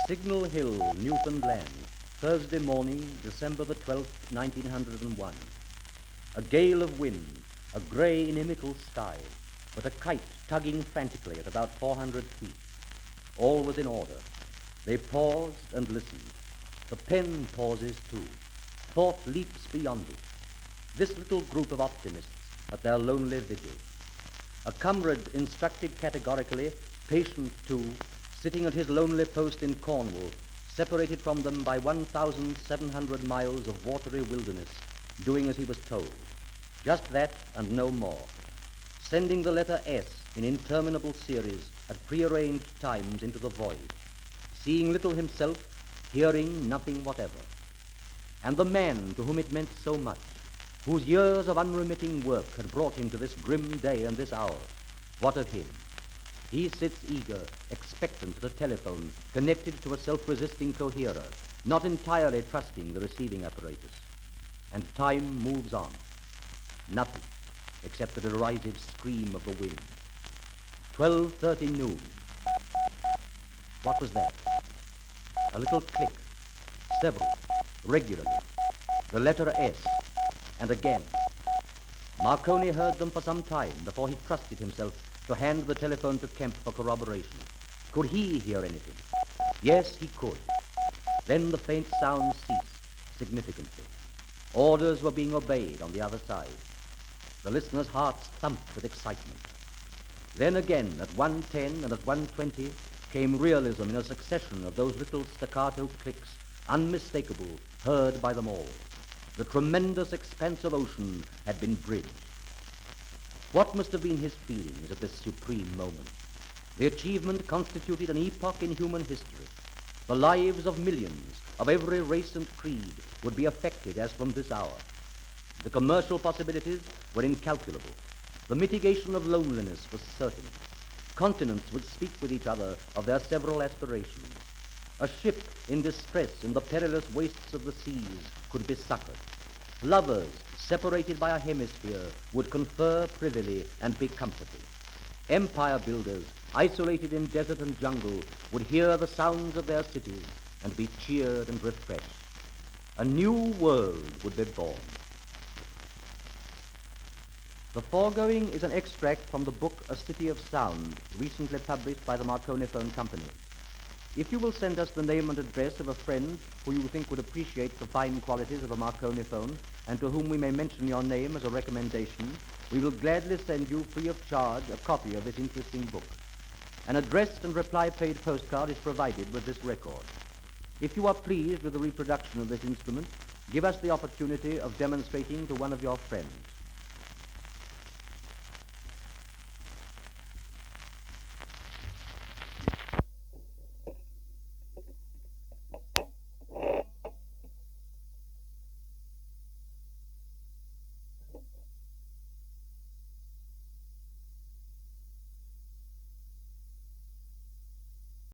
Signal Hill, Newfoundland, Thursday morning, December the 12th, 1901. A gale of wind, a grey inimical sky, with a kite tugging frantically at about 400 feet. All was in order. They paused and listened. The pen pauses too. Thought leaps beyond it. This little group of optimists at their lonely vigil. A comrade instructed categorically, patient too, sitting at his lonely post in Cornwall, separated from them by 1,700 miles of watery wilderness, doing as he was told. Just that and no more. Sending the letter S in interminable series at prearranged times into the void. Seeing little himself, hearing nothing whatever. And the man to whom it meant so much, whose years of unremitting work had brought him to this grim day and this hour, what of him? He sits eager, expectant at a telephone connected to a self-resisting coherer, not entirely trusting the receiving apparatus. And time moves on. Nothing, except the derisive scream of the wind. 12:30 noon. What was that? A little click. Several, regularly. The letter S. And again. Marconi heard them for some time before he trusted himself to hand the telephone to Kemp for corroboration. Could he hear anything? Yes, he could. Then the faint sounds ceased, significantly. Orders were being obeyed on the other side. The listeners' hearts thumped with excitement. Then again, at 1:10 and at 1:20, came realism in a succession of those little staccato clicks, unmistakable, heard by them all. The tremendous expanse of ocean had been bridged. What must have been his feelings at this supreme moment? The achievement constituted an epoch in human history. The lives of millions of every race and creed would be affected as from this hour. The commercial possibilities were incalculable. The mitigation of loneliness was certain. Continents would speak with each other of their several aspirations. A ship in distress in the perilous wastes of the seas could be succored. Lovers, separated by a hemisphere, would confer privily and be comforted. Empire builders, isolated in desert and jungle, would hear the sounds of their cities and be cheered and refreshed. A new world would be born. The foregoing is an extract from the book A City of Sound, recently published by the Marconiphone Company. If you will send us the name and address of a friend who you think would appreciate the fine qualities of a Marconiphone and to whom we may mention your name as a recommendation, we will gladly send you free of charge a copy of this interesting book. An addressed and reply-paid postcard is provided with this record. If you are pleased with the reproduction of this instrument, give us the opportunity of demonstrating to one of your friends.